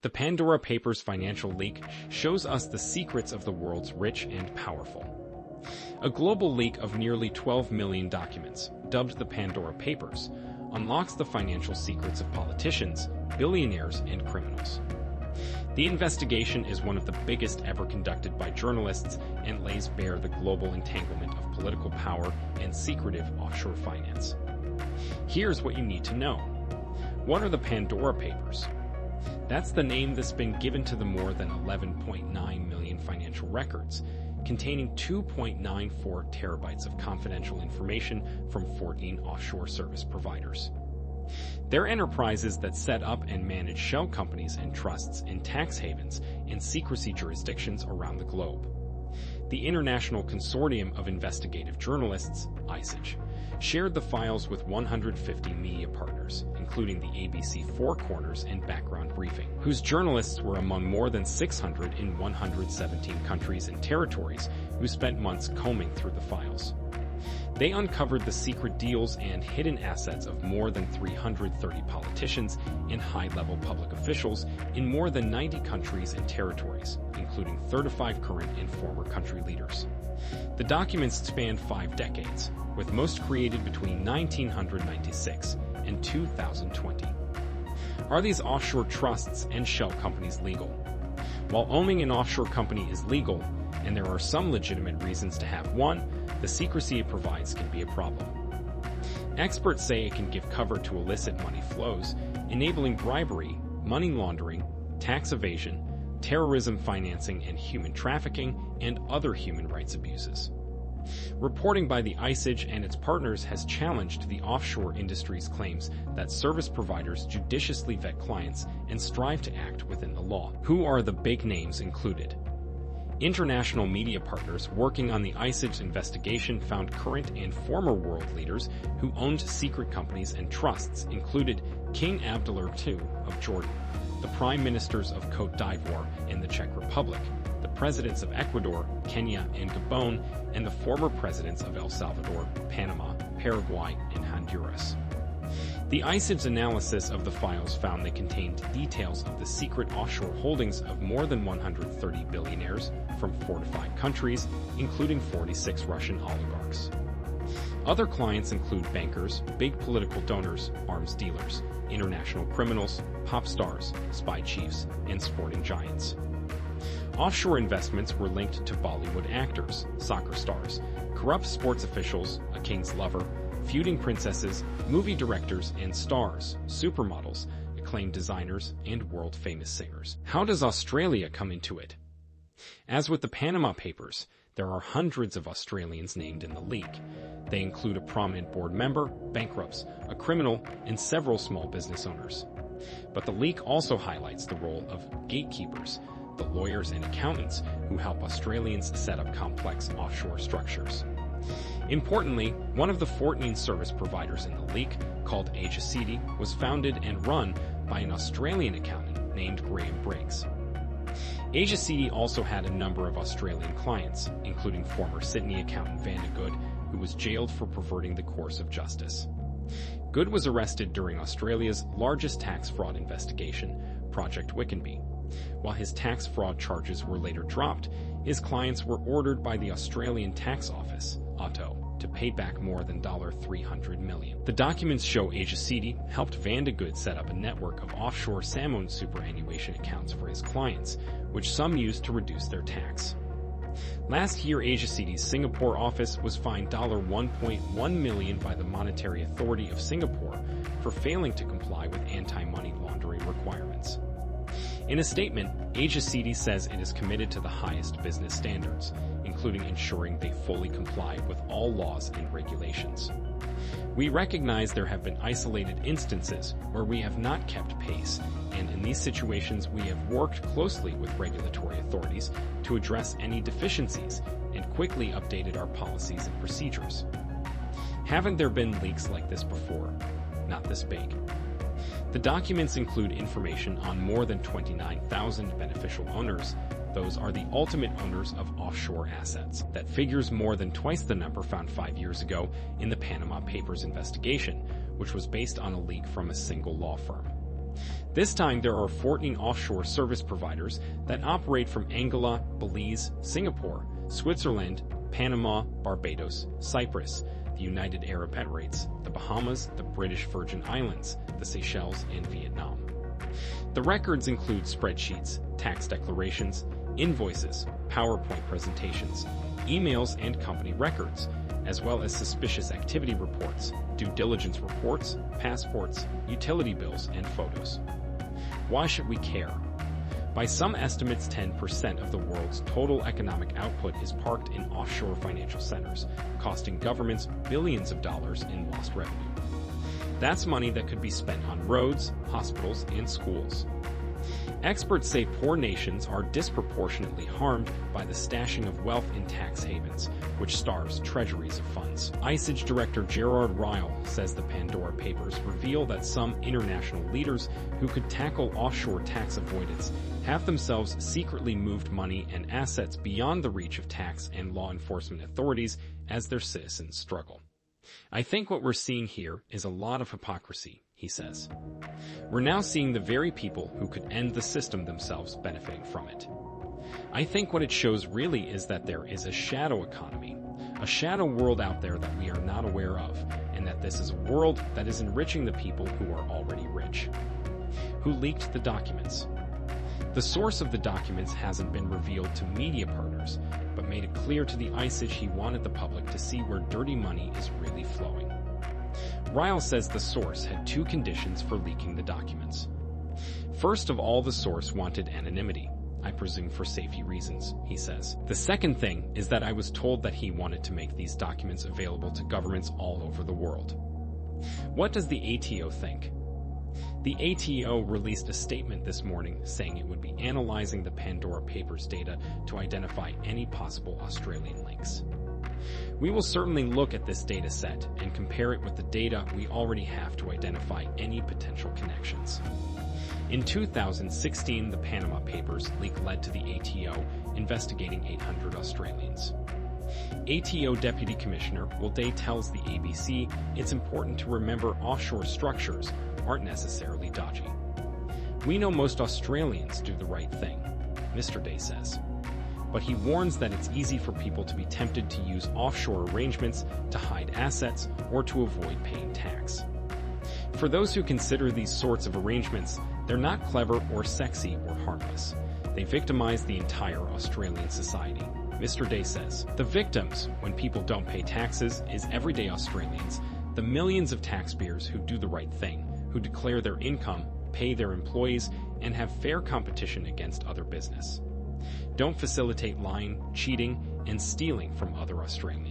The Pandora Papers financial leak shows us the secrets of the world's rich and powerful. A global leak of nearly 12 million documents, dubbed the Pandora Papers, unlocks the financial secrets of politicians, billionaires, and criminals. The investigation is one of the biggest ever conducted by journalists and lays bare the global entanglement of political power and secretive offshore finance. Here's what you need to know. What are the Pandora Papers? That's the name that's been given to the more than 11.9 million financial records, containing 2.94 terabytes of confidential information from 14 offshore service providers. They're enterprises that set up and manage shell companies and trusts in tax havens and secrecy jurisdictions around the globe. The International Consortium of Investigative Journalists, ICIJ, shared the files with 150 media partners, including the ABC Four Corners and Background Briefing, whose journalists were among more than 600 in 117 countries and territories who spent months combing through the files. They uncovered the secret deals and hidden assets of more than 330 politicians and high-level public officials in more than 90 countries and territories, including 35 current and former country leaders. The documents span 5 decades, with most created between 1996 and 2020. Are these offshore trusts and shell companies legal? While owning an offshore company is legal, and there are some legitimate reasons to have one, the secrecy it provides can be a problem. Experts say it can give cover to illicit money flows, enabling bribery, money laundering, tax evasion, terrorism financing, and human trafficking, and other human rights abuses. Reporting by the ICIJ and its partners has challenged the offshore industry's claims that service providers judiciously vet clients and strive to act within the law. Who are the big names included? International media partners working on the ICIJ investigation found current and former world leaders who owned secret companies and trusts included King Abdullah II of Jordan, the prime ministers of Côte d'Ivoire and the Czech Republic, the presidents of Ecuador, Kenya, and Gabon, and the former presidents of El Salvador, Panama, Paraguay, and Honduras. The ICIJ's analysis of the files found they contained details of the secret offshore holdings of more than 130 billionaires from 4 to 5 countries, including 46 Russian oligarchs. Other clients include bankers, big political donors, arms dealers, international criminals, pop stars, spy chiefs, and sporting giants. Offshore investments were linked to Bollywood actors, soccer stars, corrupt sports officials, a king's lover, feuding princesses, movie directors and stars, supermodels, acclaimed designers, and world-famous singers. How does Australia come into it? As with the Panama Papers, there are hundreds of Australians named in the leak. They include a prominent board member, bankrupts, a criminal, and several small business owners. But the leak also highlights the role of gatekeepers, the lawyers and accountants who help Australians set up complex offshore structures. Importantly, one of the 14 service providers in the leak, called City, was founded and run by an Australian accountant named Graham Briggs. City also had a number of Australian clients, including former Sydney accountant Vanda Good, who was jailed for perverting the course of justice. Good was arrested during Australia's largest tax fraud investigation, Project Wickenby. While his tax fraud charges were later dropped, his clients were ordered by the Australian Tax Office, ATO, to pay back more than $300 million. The documents show City helped Vanda Good set up a network of offshore salmon superannuation accounts for his clients, which some used to reduce their tax. Last year, City's Singapore office was fined $1.1 million by the Monetary Authority of Singapore for failing to comply with anti-money laundering requirements. In a statement, City says it is committed to the highest business standards, including ensuring they fully comply with all laws and regulations. We recognize there have been isolated instances where we have not kept pace, and in these situations we have worked closely with regulatory authorities to address any deficiencies and quickly updated our policies and procedures. Haven't there been leaks like this before? Not this big. The documents include information on more than 29,000 beneficial owners. Those are the ultimate owners of offshore assets. That figures more than twice the number found 5 years ago in the Panama Papers investigation, which was based on a leak from a single law firm. This time there are 14 offshore service providers that operate from Angola, Belize, Singapore, Switzerland, Panama, Barbados, Cyprus, the United Arab Emirates, the Bahamas, the British Virgin Islands, the Seychelles, and Vietnam. The records include spreadsheets, tax declarations, invoices, PowerPoint presentations, emails, and company records, as well as suspicious activity reports, due diligence reports, passports, utility bills, and photos. Why should we care? By some estimates, 10% of the world's total economic output is parked in offshore financial centers, costing governments billions of dollars in lost revenue. That's money that could be spent on roads, hospitals, and schools. Experts say poor nations are disproportionately harmed by the stashing of wealth in tax havens, which starves treasuries of funds. ICIJ Director Gerard Ryle says the Pandora Papers reveal that some international leaders who could tackle offshore tax avoidance have themselves secretly moved money and assets beyond the reach of tax and law enforcement authorities as their citizens struggle. I think what we're seeing here is a lot of hypocrisy, he says. We're now seeing the very people who could end the system themselves benefiting from it. I think what it shows really is that there is a shadow economy, a shadow world out there that we are not aware of, and that this is a world that is enriching the people who are already rich. Who leaked the documents? The source of the documents hasn't been revealed to media partners, but made it clear to the ICIJ he wanted the public to see where dirty money is really flowing. Ryle says the source had two conditions for leaking the documents. First of all, the source wanted anonymity, I presume for safety reasons, he says. The second thing is that I was told that he wanted to make these documents available to governments all over the world. What does the ATO think? The ATO released a statement this morning saying it would be analyzing the Pandora Papers data to identify any possible Australian links. We will certainly look at this data set and compare it with the data we already have to identify any potential connections. In 2016, the Panama Papers leak led to the ATO investigating 800 Australians. ATO Deputy Commissioner Will Day tells the ABC it's important to remember offshore structures aren't necessarily dodgy. We know most Australians do the right thing, Mr. Day says. But he warns that it's easy for people to be tempted to use offshore arrangements to hide assets or to avoid paying tax. For those who consider these sorts of arrangements, they're not clever or sexy or harmless. They victimize the entire Australian society, Mr. Day says. The victims, when people don't pay taxes, is everyday Australians, the millions of taxpayers who do the right thing, who declare their income, pay their employees, and have fair competition against other business. Don't facilitate lying, cheating, and stealing from other Australians.